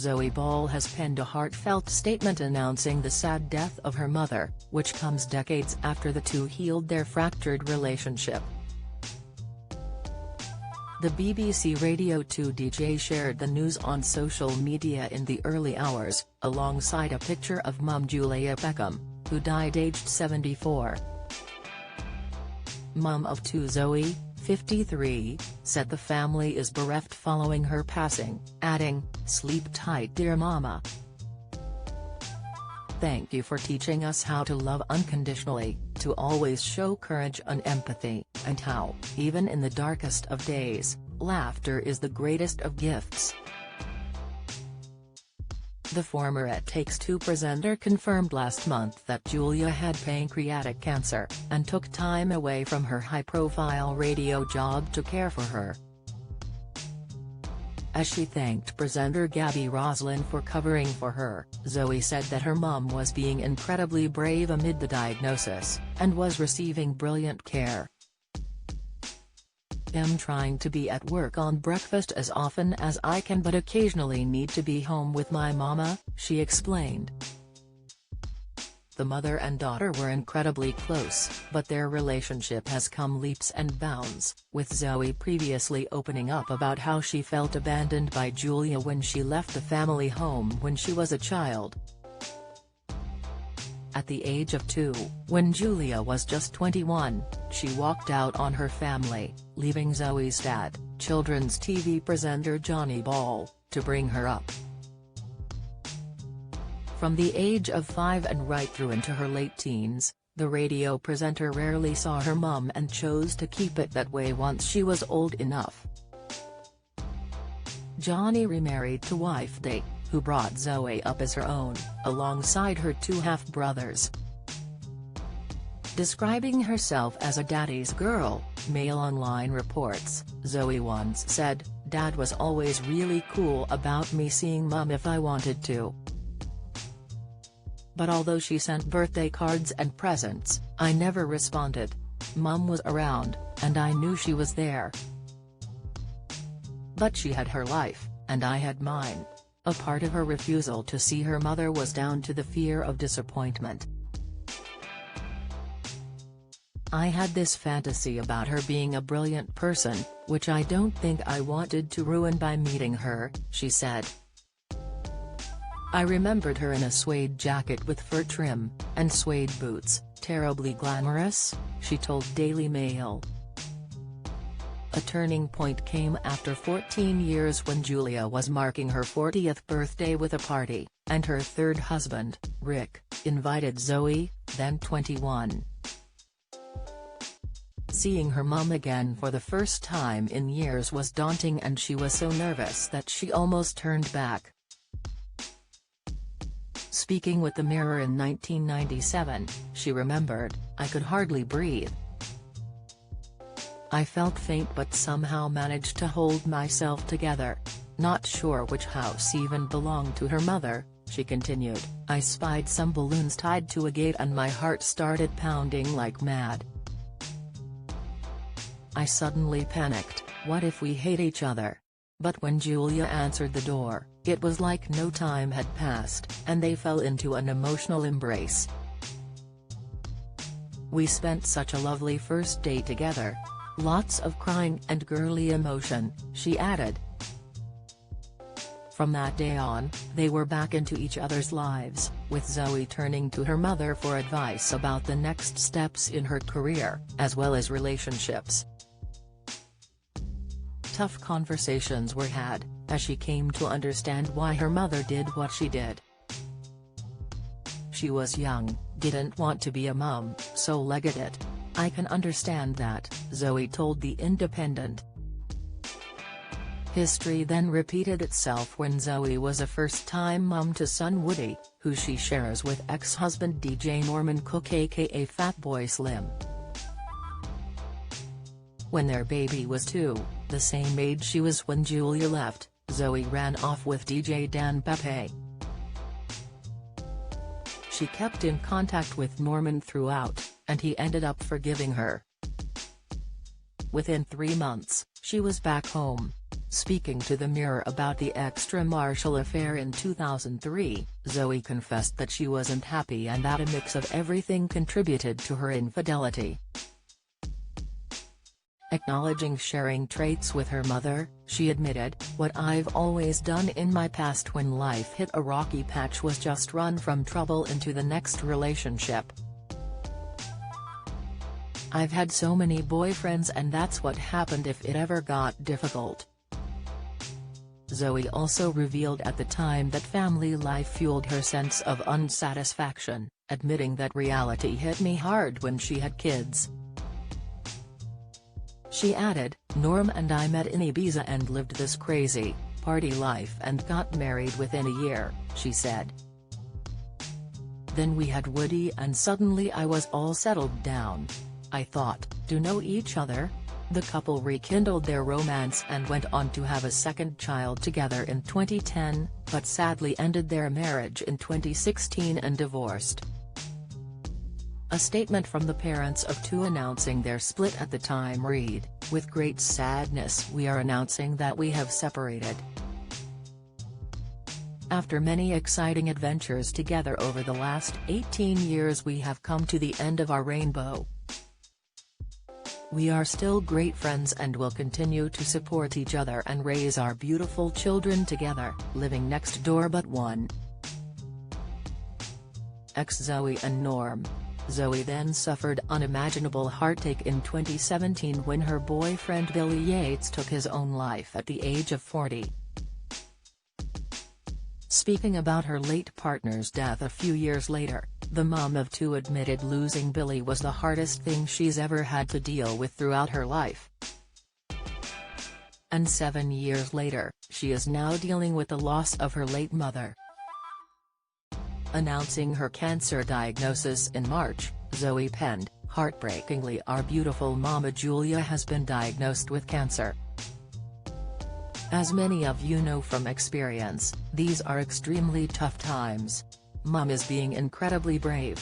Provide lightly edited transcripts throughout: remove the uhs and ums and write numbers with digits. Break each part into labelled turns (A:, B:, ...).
A: Zoe Ball has penned a heartfelt statement announcing the sad death of her mother, which comes decades after the two healed their fractured relationship. The BBC Radio 2 DJ shared the news on social media in the early hours, alongside a picture of mum Julia Beckham, who died aged 74. Mum of two Zoe, 53, said the family is bereft following her passing, adding, "Sleep tight dear mama. Thank you for teaching us how to love unconditionally, to always show courage and empathy, and how, even in the darkest of days, laughter is the greatest of gifts." The former It Takes Two presenter confirmed last month that Julia had pancreatic cancer, and took time away from her high-profile radio job to care for her. As she thanked presenter Gabby Roslin for covering for her, Zoe said that her mum was being incredibly brave amid the diagnosis, and was receiving brilliant care. "I'm trying to be at work on breakfast as often as I can, but occasionally need to be home with my mama," she explained. The mother and daughter were incredibly close, but their relationship has come leaps and bounds, with Zoe previously opening up about how she felt abandoned by Julia when she left the family home when she was a child. At the age of 2, when Julia was just 21, she walked out on her family, leaving Zoe's dad, children's TV presenter Zoe Ball, to bring her up. From the age of 5 and right through into her late teens, the radio presenter rarely saw her mum and chose to keep it that way once she was old enough. Johnny remarried to wife Day, who brought Zoe up as her own, alongside her two half-brothers. Describing herself as a daddy's girl, Mail Online reports, Zoe once said, "Dad was always really cool about me seeing mum if I wanted to. But although she sent birthday cards and presents, I never responded. Mum was around, and I knew she was there. But she had her life, and I had mine." A part of her refusal to see her mother was down to the fear of disappointment. "I had this fantasy about her being a brilliant person, which I don't think I wanted to ruin by meeting her," she said. "I remembered her in a suede jacket with fur trim, and suede boots, terribly glamorous," she told Daily Mail. A turning point came after 14 years when Julia was marking her 40th birthday with a party, and her third husband, Rick, invited Zoe, then 21. Seeing her mum again for the first time in years was daunting, and she was so nervous that she almost turned back. Speaking with the Mirror in 1997, she remembered, "I could hardly breathe. I felt faint but somehow managed to hold myself together. Not sure which house even belonged to her mother," she continued. "I spied some balloons tied to a gate and my heart started pounding like mad. I suddenly panicked, what if we hate each other? But when Julia answered the door, it was like no time had passed, and they fell into an emotional embrace. We spent such a lovely first day together. Lots of crying and girly emotion," she added. From that day on, they were back into each other's lives, with Zoe turning to her mother for advice about the next steps in her career, as well as relationships. Tough conversations were had, as she came to understand why her mother did what she did. "She was young, didn't want to be a mum, so legged it. I can understand that," Zoe told The Independent. History then repeated itself when Zoe was a first-time mum to son Woody, who she shares with ex-husband DJ Norman Cook aka Fatboy Slim. When their baby was 2, the same age she was when Julia left, Zoe ran off with DJ Dan Pepe. She kept in contact with Norman throughout, and he ended up forgiving her. Within 3 months, she was back home. Speaking to the Mirror about the extramarital affair in 2003, Zoe confessed that she wasn't happy and that a mix of everything contributed to her infidelity. Acknowledging sharing traits with her mother, she admitted, "What I've always done in my past when life hit a rocky patch was just run from trouble into the next relationship. I've had so many boyfriends and that's what happened if it ever got difficult." Zoe also revealed at the time that family life fueled her sense of unsatisfaction, admitting that reality hit me hard when she had kids. She added, "Norm and I met in Ibiza and lived this crazy, party life and got married within a year," she said. "Then we had Woody and suddenly I was all settled down. I thought, do know each other?" The couple rekindled their romance and went on to have a second child together in 2010, but sadly ended their marriage in 2016 and divorced. A statement from the parents of two announcing their split at the time read, "With great sadness we are announcing that we have separated. After many exciting adventures together over the last 18 years we have come to the end of our rainbow. We are still great friends and will continue to support each other and raise our beautiful children together, living next door but one." Ex-Zoe and Norm. Zoe then suffered unimaginable heartache in 2017 when her boyfriend Billy Yates took his own life at the age of 40. Speaking about her late partner's death a few years later, the mom of two admitted losing Billy was the hardest thing she's ever had to deal with throughout her life. And 7 years later, she is now dealing with the loss of her late mother. Announcing her cancer diagnosis in March, Zoe penned, "Heartbreakingly our beautiful mama Julia has been diagnosed with cancer. As many of you know from experience, these are extremely tough times. Mom is being incredibly brave.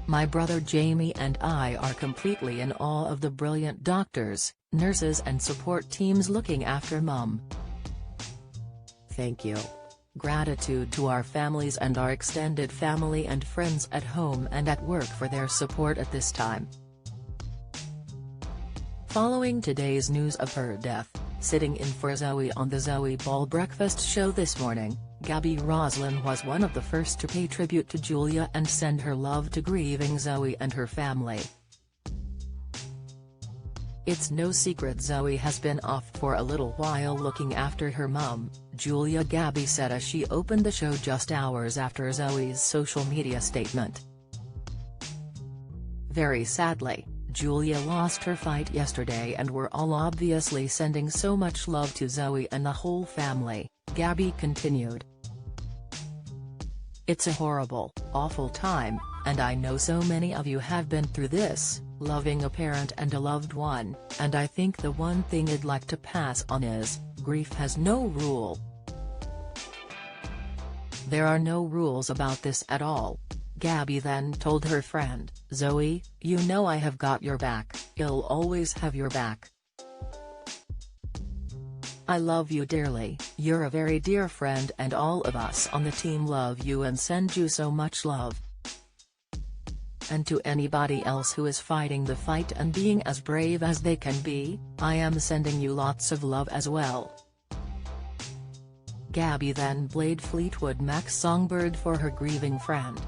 A: My brother Jamie and I are completely in awe of the brilliant doctors, nurses and support teams looking after Mom. Thank you. Gratitude to our families and our extended family and friends at home and at work for their support at this time." Following today's news of her death, sitting in for Zoe on the Zoe Ball breakfast show this morning, Gabby Roslin was one of the first to pay tribute to Julia and send her love to grieving Zoe and her family. "It's no secret Zoe has been off for a little while looking after her mum," Julia Gabby said as she opened the show just hours after Zoe's social media statement. "Very sadly, Julia lost her fight yesterday and we're all obviously sending so much love to Zoe and the whole family," Gabby continued. "It's a horrible, awful time, and I know so many of you have been through this, loving a parent and a loved one, and I think the one thing I'd like to pass on is, grief has no rule. There are no rules about this at all." Gabby then told her friend, "Zoe, you know I have got your back, I'll always have your back. I love you dearly, you're a very dear friend and all of us on the team love you and send you so much love. And to anybody else who is fighting the fight and being as brave as they can be, I am sending you lots of love as well." Gabby then played Fleetwood Mac's Songbird for her grieving friend.